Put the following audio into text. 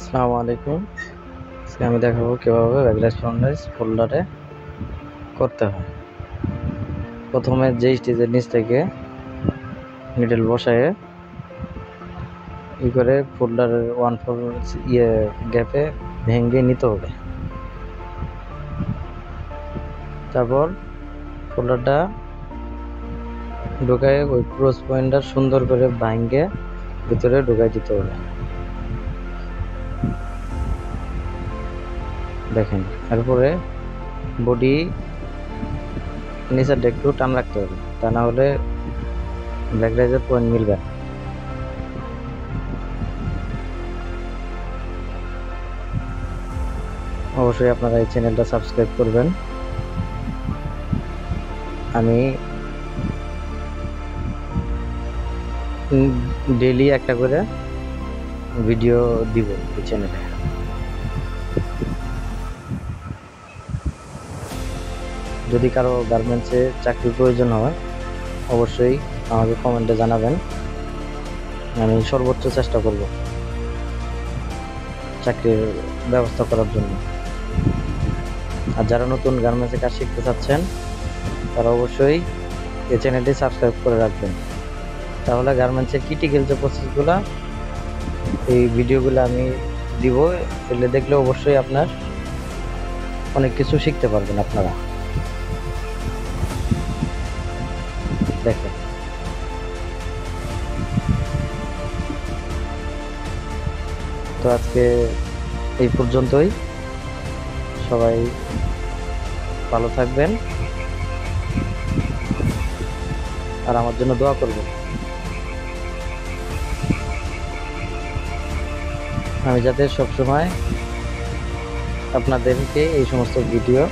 আসসালামু আলাইকুম। আজকে আমি দেখাবো কিভাবে ব্যাকলাইট ফ্রন্টলাইট ফোল্ডারে করতে হয়। প্রথমে যে স্টেজের নিচ থেকে নিডল বসায়ে করে ফোল্ডারের 1/4 গ্যাপে ভেঙে নিতে হবে। তারপর ফোল্ডারটা ঢুকায় ওই ক্রস পয়েন্টটা সুন্দর করে ভাঙে ভিতরে ঢুকাই দিতে হবে। দেখেন, এরপরে বডি নিচের একটু টান রাখতে হবে, তা না হলে ব্যাকলাইটের পয়েন্ট মিলবে না। অবশ্যই আপনারা এই চ্যানেলটা সাবস্ক্রাইব করবেন। আমি ডেইলি একটা করে ভিডিও দিব এই চ্যানেলে। যদি কারো গার্মেন্টসে চাকরির প্রয়োজন হয় অবশ্যই আমাকে কমেন্টে জানাবেন। আমি সর্বোচ্চ চেষ্টা করব চাকরির ব্যবস্থা করার জন্য। আর যারা নতুন গার্মেন্টসে কাজ শিখতে চাচ্ছেন তারা অবশ্যই এই চ্যানেলটি সাবস্ক্রাইব করে রাখবেন। তাহলে গার্মেন্টসের ক্রিটিক্যাল যে প্রসেসগুলো, এই ভিডিওগুলো আমি দিব, এগুলো দেখলে অবশ্যই আপনার অনেক কিছু শিখতে পারবেন আপনারা। দেখেন, তো আজকে এই পর্যন্তই। সবাই ভালো থাকবেন আর আমার জন্য দোয়া করবেন, আমি যাতে সবসময় আপনাদেরকে এই সমস্ত ভিডিও